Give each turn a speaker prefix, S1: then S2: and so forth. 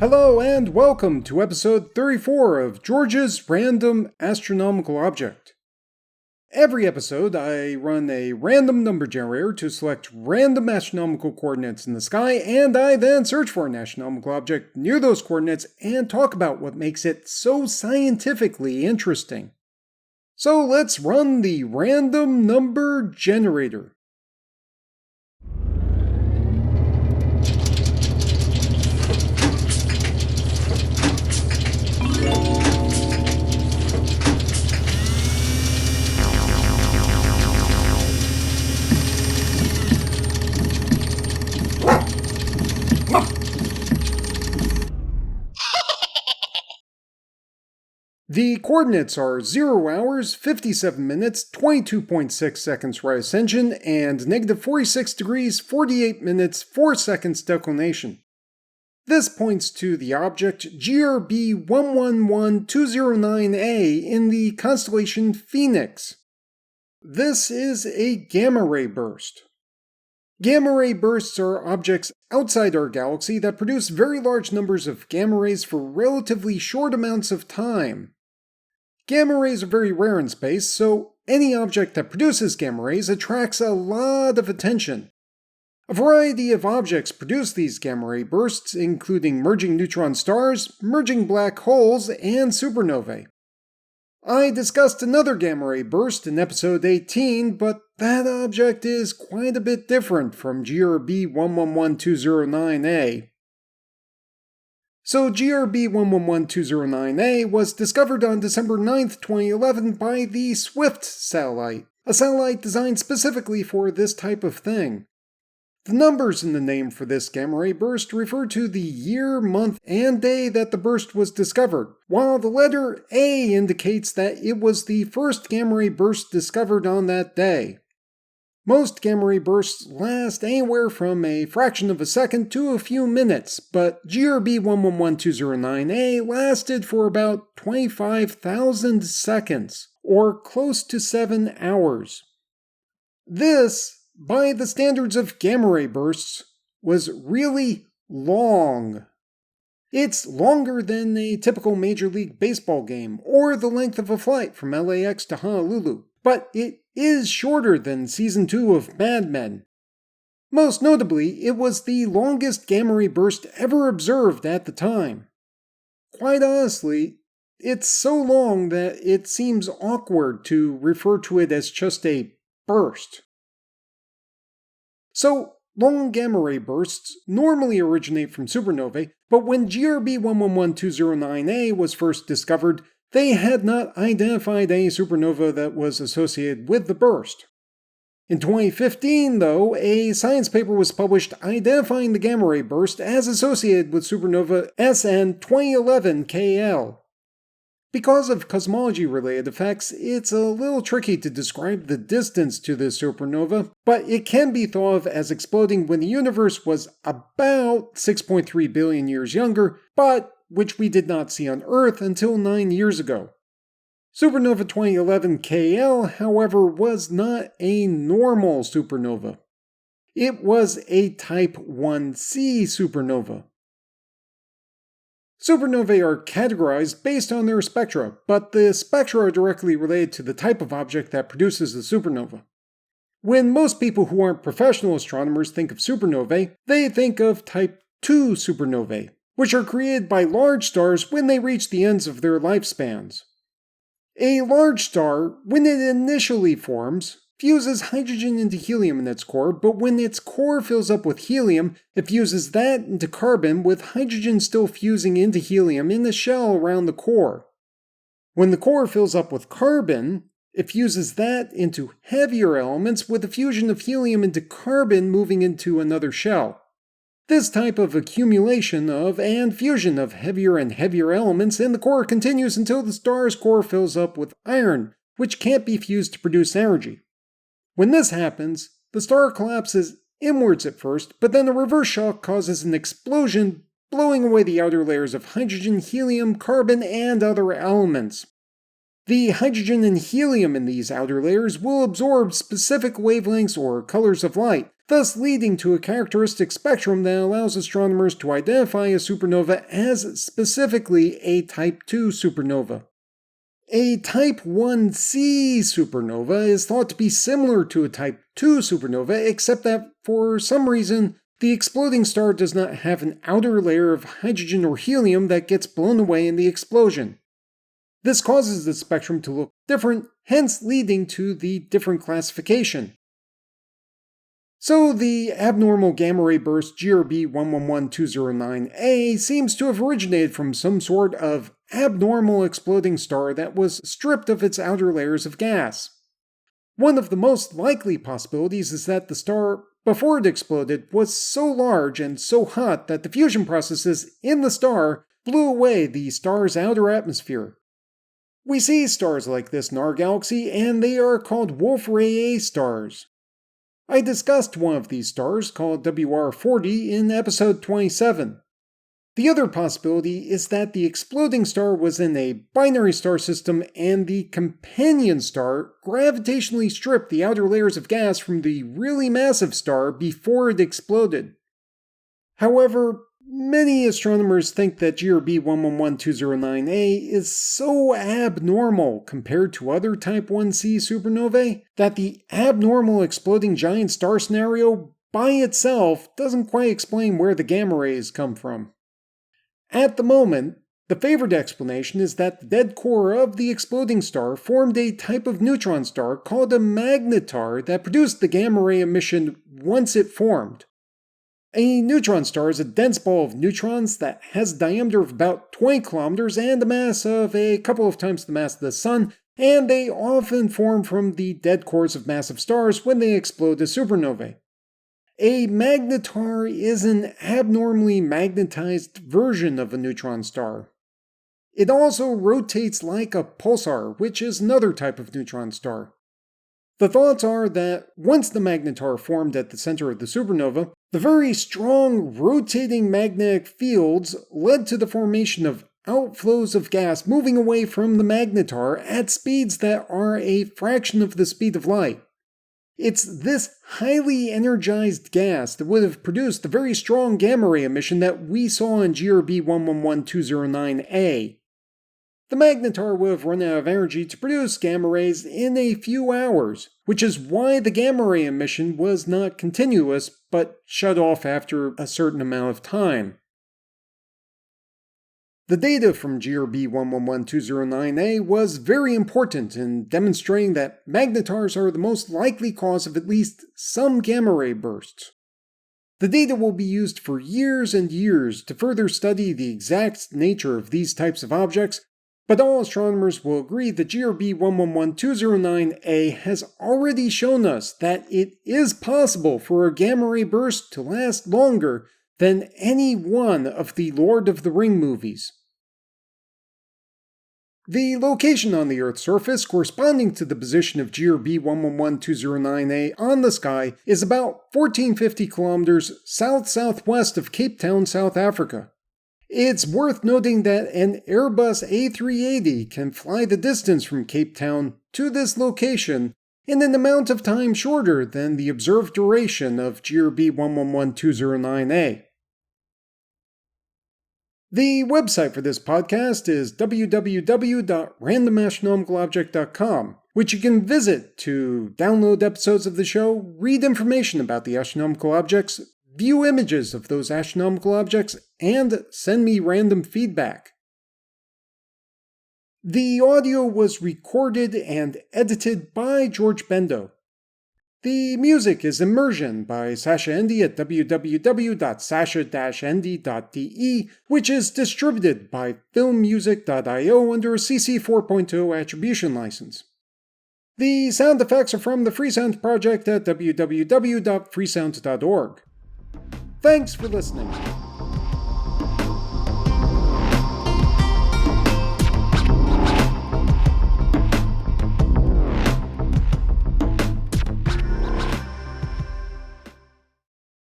S1: Hello and welcome to episode 34 of George's Random Astronomical Object. Every episode, I run a random number generator to select random astronomical coordinates in the sky, and I then search for an astronomical object near those coordinates and talk about what makes it so scientifically interesting. So let's run the random number generator. The coordinates are 0 hours, 57 minutes, 22.6 seconds right ascension, and negative 46 degrees, 48 minutes, 4 seconds declination. This points to the object GRB 111209A in the constellation Phoenix. This is a gamma-ray burst. Gamma-ray bursts are objects outside our galaxy that produce very large numbers of gamma rays for relatively short amounts of time. Gamma rays are very rare in space, so any object that produces gamma rays attracts a lot of attention. A variety of objects produce these gamma ray bursts, including merging neutron stars, merging black holes, and supernovae. I discussed another gamma ray burst in episode 18, but that object is quite a bit different from GRB 111209A. So GRB 111209A was discovered on December 9, 2011 by the SWIFT satellite, a satellite designed specifically for this type of thing. The numbers in the name for this gamma ray burst refer to the year, month, and day that the burst was discovered, while the letter A indicates that it was the first gamma ray burst discovered on that day. Most gamma ray bursts last anywhere from a fraction of a second to a few minutes, but GRB 111209A lasted for about 25,000 seconds, or close to 7 hours. This, by the standards of gamma ray bursts, was really long. It's longer than a typical Major League Baseball game, or the length of a flight from LAX to Honolulu, but it is shorter than Season 2 of Mad Men. Most notably, it was the longest gamma ray burst ever observed at the time. Quite honestly, it's so long that it seems awkward to refer to it as just a burst. So, long gamma ray bursts normally originate from supernovae, but when GRB 111209A was first discovered, they had not identified any supernova that was associated with the burst. In 2015, though, a science paper was published identifying the gamma ray burst as associated with supernova SN 2011KL. Because of cosmology-related effects, it's a little tricky to describe the distance to this supernova, but it can be thought of as exploding when the universe was about 6.3 billion years younger, but which we did not see on Earth until 9 years ago. Supernova 2011KL, however, was not a normal supernova. It was a Type 1c supernova. Supernovae are categorized based on their spectra, but the spectra are directly related to the type of object that produces the supernova. When most people who aren't professional astronomers think of supernovae, they think of Type 2 supernovae, which are created by large stars when they reach the ends of their lifespans. A large star, when it initially forms, fuses hydrogen into helium in its core, but when its core fills up with helium, it fuses that into carbon, with hydrogen still fusing into helium in the shell around the core. When the core fills up with carbon, it fuses that into heavier elements, with the fusion of helium into carbon moving into another shell. This type of accumulation of and fusion of heavier and heavier elements in the core continues until the star's core fills up with iron, which can't be fused to produce energy. When this happens, the star collapses inwards at first, but then a reverse shock causes an explosion, blowing away the outer layers of hydrogen, helium, carbon, and other elements. The hydrogen and helium in these outer layers will absorb specific wavelengths or colors of light, thus leading to a characteristic spectrum that allows astronomers to identify a supernova as specifically a Type 2 supernova. A Type 1c supernova is thought to be similar to a Type 2 supernova, except that for some reason, the exploding star does not have an outer layer of hydrogen or helium that gets blown away in the explosion. This causes the spectrum to look different, hence leading to the different classification. So the abnormal gamma ray burst GRB 111209A seems to have originated from some sort of abnormal exploding star that was stripped of its outer layers of gas. One of the most likely possibilities is that the star, before it exploded, was so large and so hot that the fusion processes in the star blew away the star's outer atmosphere. We see stars like this in our galaxy, and they are called Wolf-Rayet stars. I discussed one of these stars, called WR40, in episode 27. The other possibility is that the exploding star was in a binary star system and the companion star gravitationally stripped the outer layers of gas from the really massive star before it exploded. However, many astronomers think that GRB 111209A is so abnormal compared to other Type 1c supernovae that the abnormal exploding giant star scenario by itself doesn't quite explain where the gamma rays come from. At the moment, the favored explanation is that the dead core of the exploding star formed a type of neutron star called a magnetar that produced the gamma ray emission once it formed. A neutron star is a dense ball of neutrons that has a diameter of about 20 kilometers and a mass of a couple of times the mass of the Sun, and they often form from the dead cores of massive stars when they explode as supernovae. A magnetar is an abnormally magnetized version of a neutron star. It also rotates like a pulsar, which is another type of neutron star. The thoughts are that once the magnetar formed at the center of the supernova, the very strong rotating magnetic fields led to the formation of outflows of gas moving away from the magnetar at speeds that are a fraction of the speed of light. It's this highly energized gas that would have produced the very strong gamma ray emission that we saw in GRB 111209A. The magnetar would have run out of energy to produce gamma rays in a few hours, which is why the gamma ray emission was not continuous but shut off after a certain amount of time. The data from GRB 111209A was very important in demonstrating that magnetars are the most likely cause of at least some gamma ray bursts. The data will be used for years and years to further study the exact nature of these types of objects, but all astronomers will agree that GRB 111209A has already shown us that it is possible for a gamma ray burst to last longer than any one of the Lord of the Ring movies. The location on the Earth's surface corresponding to the position of GRB 111209A on the sky is about 1450 kilometers south-southwest of Cape Town, South Africa. It's worth noting that an Airbus A380 can fly the distance from Cape Town to this location in an amount of time shorter than the observed duration of GRB 111209A. The website for this podcast is www.randomastronomicalobject.com, which you can visit to download episodes of the show, read information about the astronomical objects, view images of those astronomical objects, and send me random feedback. The audio was recorded and edited by George Bendo. The music is Immersion by Sasha Endy at www.sasha-endy.de, which is distributed by filmmusic.io under a CC 4.0 attribution license. The sound effects are from the Freesound Project at www.freesound.org. Thanks for listening.